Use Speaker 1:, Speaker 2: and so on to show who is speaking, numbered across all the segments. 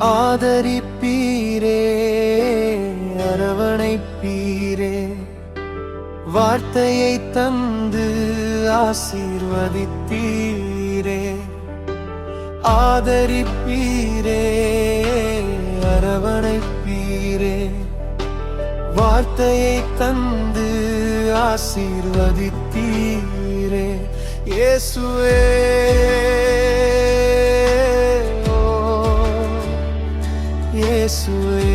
Speaker 1: ஆதரிப்பீரே, அரவணைப்பீரே, வார்த்தையை தந்து ஆசீர்வதித்தீரே. ஆதரிப்பீரே, அரவணைப்பீரே, வார்த்தையை தந்து ஆசீர்வதித்தீரே. இயேசுவே, ஓ இயேசுவே,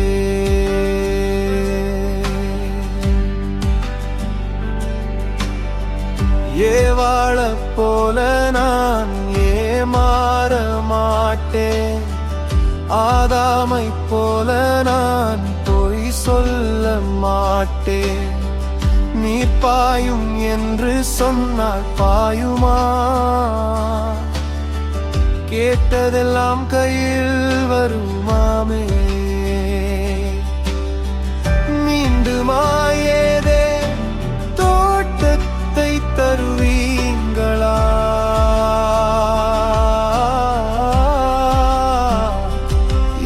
Speaker 1: ஏவாளைப் போல நான் ஏமாற மாட்டேன், ஆதாமைப் போல நான் பொய் சொல்ல மாட்டேன். நீர் பாயும் என்று சொன்னால் பாயுமா? கேட்டதெல்லாம் கையில் வருமாமே. மீண்டுமாயேதே தோட்டத்தை தருவீங்களா?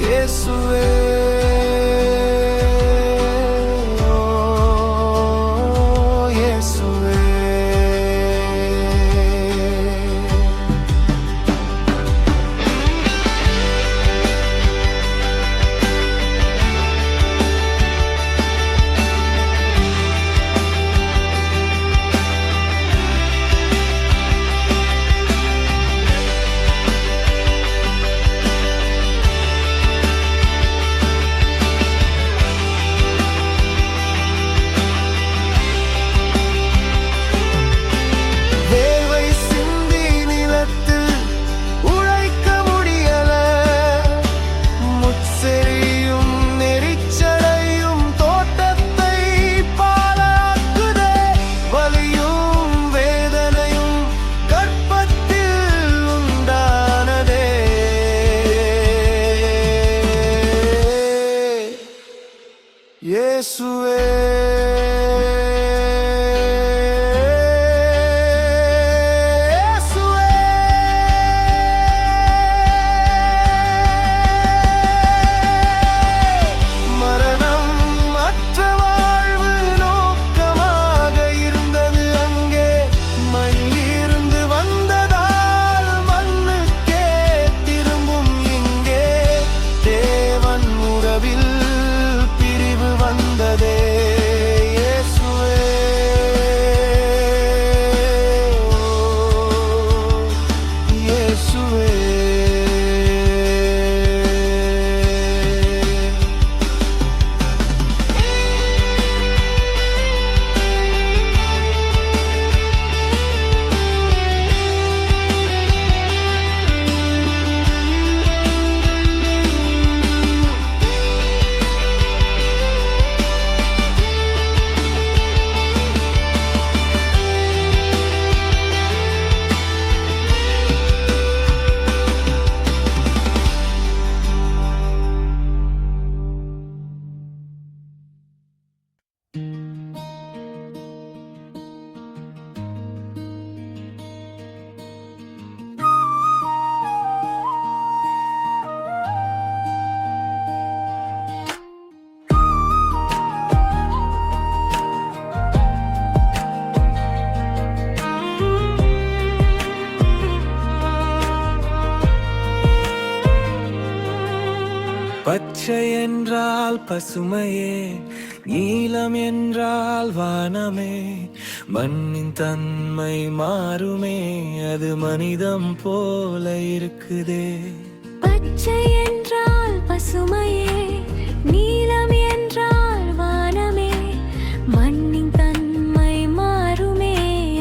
Speaker 1: இயேசுவே, ஓ இயேசுவே. இயேசுவே, பச்சை என்றால் பசுமையே, நீலம் என்றால் வானமே, மண்ணின் தன்மை மாறுமே, அது மனிதம் போல இருக்குதே.
Speaker 2: பச்சை என்றால் பசுமையே, நீலம் என்றால் வானமே, மண்ணின் தன்மை மாறுமே,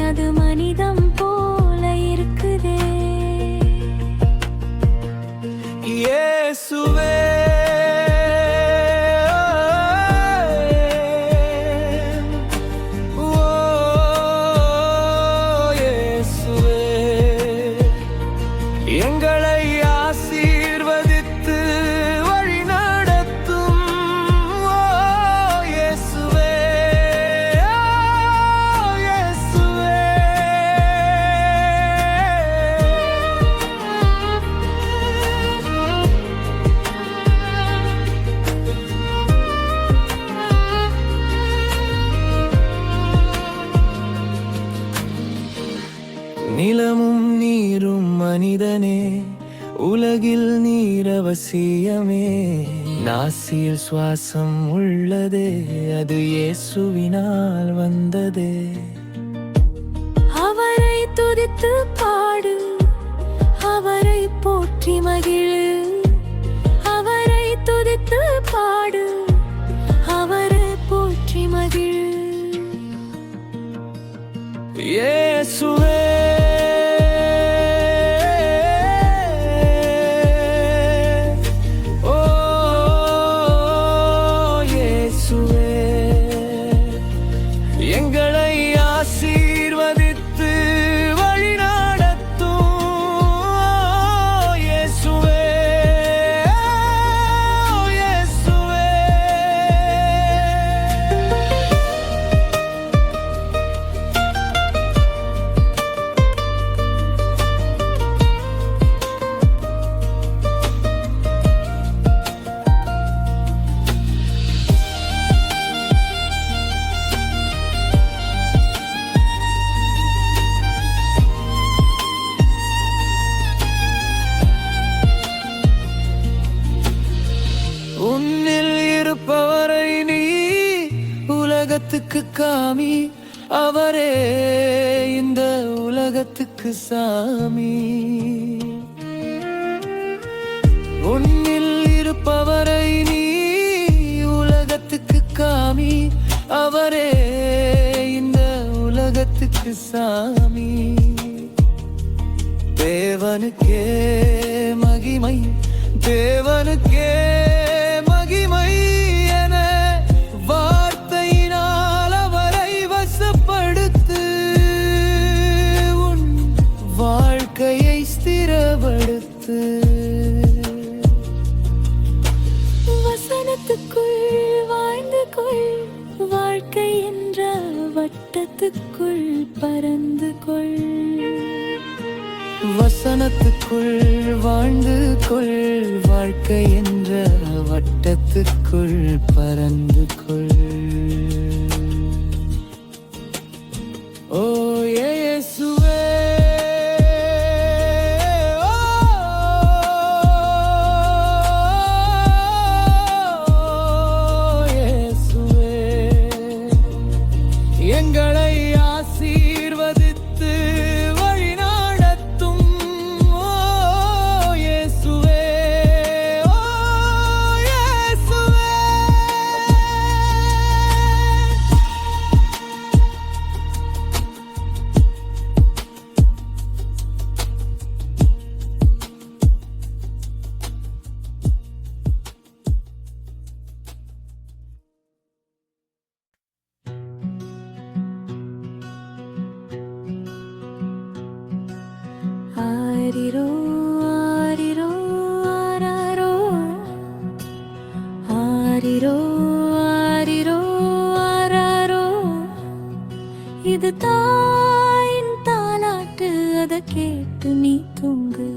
Speaker 2: அது மனிதம் போல இருக்குதே.
Speaker 1: இயேசுவே, எங்களை ஆசீர்வதித்து வழி நடத்தும் நிலமும் நீரும் மனிதனே, உலகில் நீர் அவசியமே. நாசியில் சுவாசம் உள்ளதே, அது இயேசுவினால் வந்ததே.
Speaker 2: அவரை துதித்து பாடு, அவரை போற்றி மகிழு. அவரை துதித்து பாடு, அவரை போற்றி மகிழு.
Speaker 1: இயேசுவே எங்களை ஆசீர்வதித்து வழிநடத்தும். இயேசுவே, இயேசுவே. உன்னில் இருப்பவரை நீ உலகத்துக்கு காமி, அவரே இந்த உலகத்துக்கு சாமி. உன்னில் இருப்பவரை நீ உலகத்துக்கு காமி, அவரே இந்த உலகத்துக்கு சாமி. தேவனுக்கே மகிமை, தேவனுக்கே மகிமை என வார்த்தையினால் அவரை வசப்படுத்து. உன் வாழ்க்கையை ஸ்திரப்படுத்து.
Speaker 2: வசனத்துக்குள் வாழ்ந்து கொள், வாழ்க்கை என்ற வட்டத்துக்குள் பறந்து கொள்.
Speaker 1: வசனத்துக்குள் வாழ்ந்து கொள், வாழ்க்கை என்ற வட்டத்துக்குள் பறந்து கொள். ஓ இயேசுவே, ஓ இயேசுவே, எங்களை ஆசீர்வதித்து
Speaker 2: ஆரிரோ ஆரிரோ ஆராரோ, ஆரிரோ ஆரிரோ ஆராரோ. இது தாயின் தாலாட்டு, அதை கேட்டு நீ தூங்கு.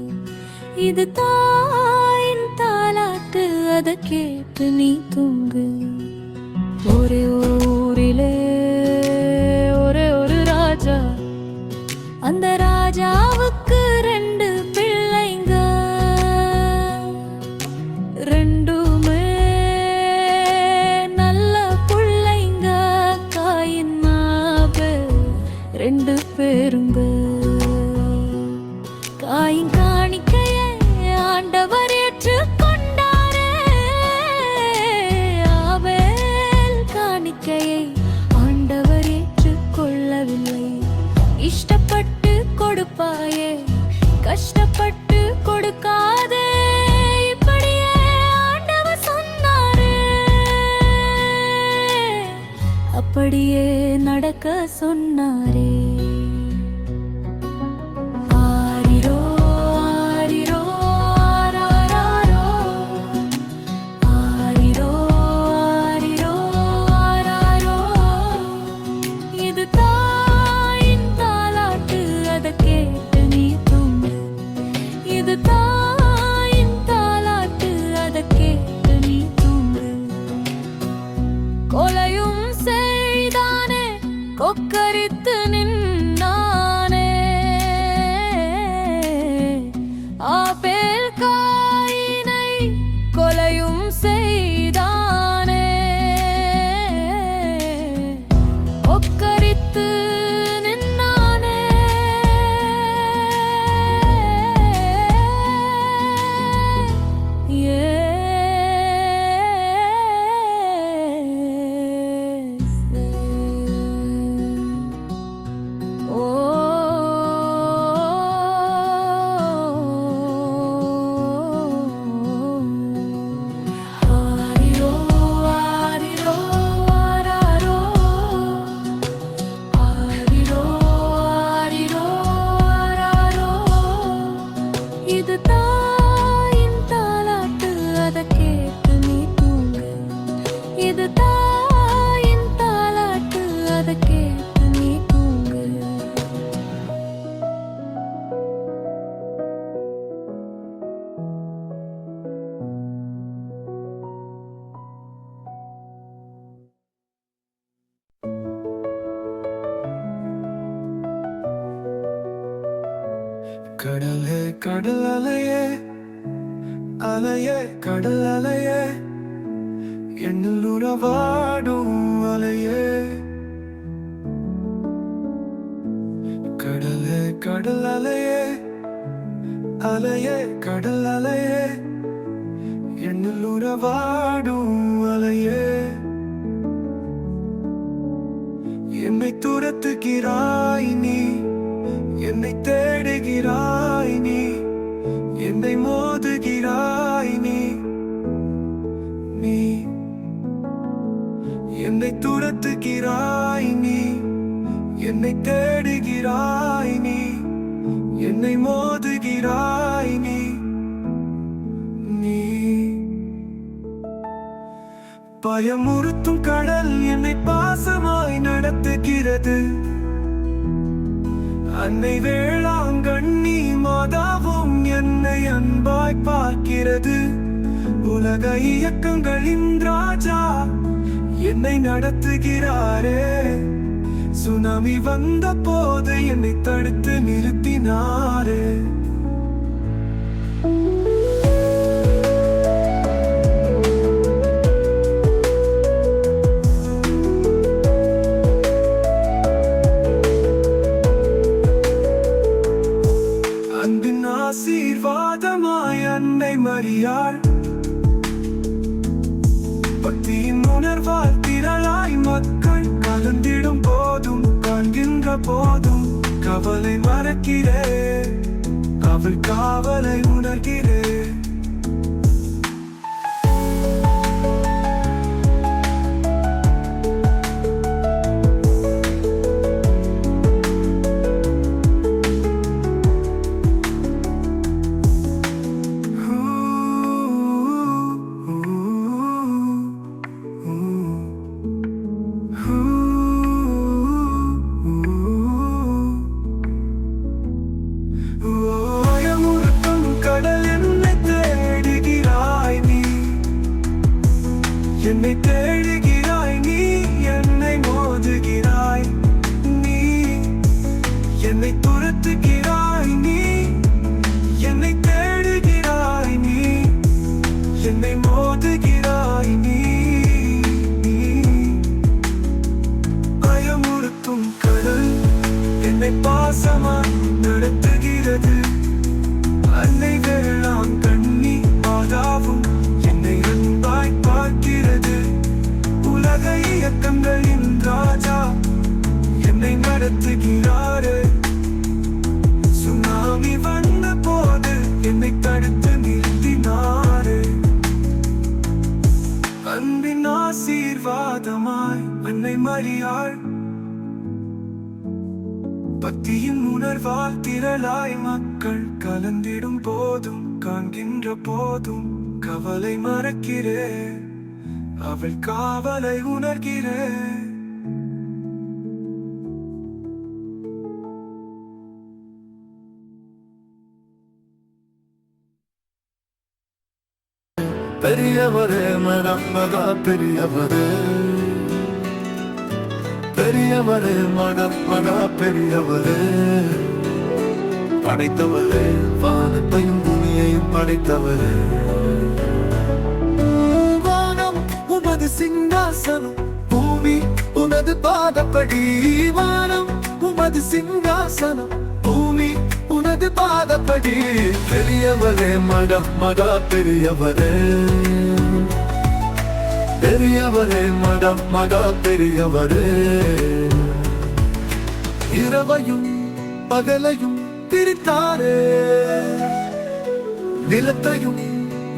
Speaker 2: இது தாயின் தாலாட்டு, அதை கேட்டு நீ தூங்கு. ஒரே ஊரிலே ஒரே ஒரு ராஜா, அந்த ராஜாவுக்கு 2 பிள்ளைங்க. ரெண்டுமே நல்ல பிள்ளைங்க. காயின் ஆபேல் 2 பேருங்க. காயின் காணிக்கையை ஆண்டவர் ஏற்றுக்கொண்டாரே, ஆபேல் காணிக்கையை ஆண்டவர் ஏற்றுக்கொள்ளவில்லை. இஷ்டப்பட்டு கொடுப்பாயே, கஷ்டப்பட்டு கொடுக்காதே, இப்படியே ஆண்டவர் சொன்னாரே. அப்படியே நடக்க சொன்னாரே. ஆரிரோ ஆரிரோ ஆராரோ, ஆரிரோ ஆரிரோ ஆராரோ. இது தாயின் தாலாட்டு, அதை கேட்டு நீ தூங்கு. இது தாயின் தாலாட்டு, அதை கேட்டு நீ தூங்கு. கொலையும் செய்தானே, கொக்கரித்து நின்று
Speaker 1: கடலே கடல் அலையே அலையே கடல் அலையே என்னில் உறவாடும் அலையே கடலே கடல் அலையே அலையே கடல் அலையே என்னில் உறவாடும் அலையே என்னை துரத்துகிறாய் நீ என்னை தேடுகிறாய் நீ என்னை மோதுகிறாய் நீ நீ என்னை துரத்துகிறாய் நீ என்னை தேடுகிறாய் நீ என்னை மோதுகிறாய் நீ நீ பயமுறுத்தும் கடல் என்னை பாசமாய் நடத்துகிறது அன்னை வேளாங்கண்ணி மாதாவும் என்னை அன்பாய் பார்க்கிறது உலக இயக்கங்களின் ராஜா என்னை நடத்துகிறாரே சுனாமி வந்த போது என்னை தடுத்து நிறுத்தினாரே அன்பின் ஆசீர்வாதமாய் அன்னை மரியாள் பக்தியின் உணர்வால் திரளாய் மக்கள் கலந்திடும் போதும் காண்கின்ற போதும் கவலை மறக்கிறேன் அவள் காவலை உணர்கிறேன் என்னை தேடுகிறாய் நீ என்னை மோதுகிறாய் நீ என்னை துரத்துகிறாய் நீ என்னை தேடுகிறாய் நீ என்னை மோதுகிறாய் நீ பயமுறுத்தும் கடல் என்னை பாசமாய் நடத்துகிறது அன்னை வேளாங்கண்ணி மாதாவும் என்னை அன்பாய் பார்க்கிறது உலக இயக்கங்களின் ராஜா என்னை நடத்துகிறாரே சுனாமி வந்த போது என்னை தடுத்து நிறுத்தினாரே அன்பின் ஆசீர்வாதமாய் அன்னை மரியாள் பக்தியின் உணர்வால் திரளாய் மக்கள் கலந்திடும் போதும் காண்கின்ற போதும் கவலை மறக்கிறேன் அவள் காவலை உணர்கிறேன்
Speaker 3: பெரியவரே மகா பெரியவரே பெரியவரே மகா பெரியவரே படைத்தவரே வானத்தையும் பூமியையும் படைத்தவரே வானம் உமது சிங்காசனம் பூமி உமது பாதப்படி வானம் உமது சிங்காசனம் பூமி உனது பாதப்படி பெரியவரே மகா பெரியவரே பெரியவரே மகா பெரியவரே இரவையும் பகலையும் பிரித்தாரே நிலத்தையும்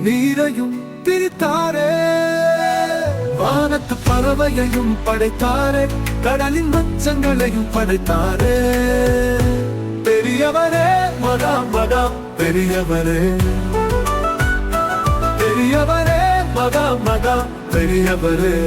Speaker 3: நீரையும் பிரித்தாரே வானத்து பறவையையும் படைத்தாரே கடலின் மச்சங்களையும் படைத்தாரே பெரியவரே மகா பெரியவரே பெரியவரே மகா பெரியவரே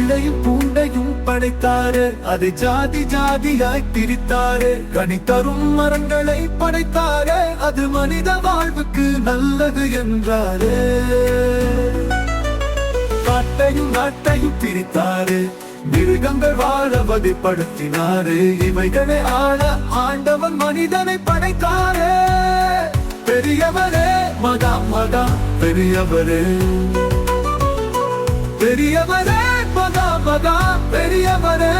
Speaker 3: முள்ளையும் பூண்டையும் படைத்தாரு, அதை ஜாதி ஜாதியாய் பிரித்தாரு. கனி தரும் மரங்களை படைத்தாரு, அது மனித வாழ்வுக்கு நல்லது என்றாரு. காட்டையும் நாட்டையும் பிரித்தாரு, மிருகங்கள் வாழ வதைப்படுத்தினாரு. இவைகளை ஆள ஆண்டவன் மனிதனை படைத்தாரு. பெரியவரே மகா மகா பெரியவரே, பெரியவரே மகா மகா பெரியவரே.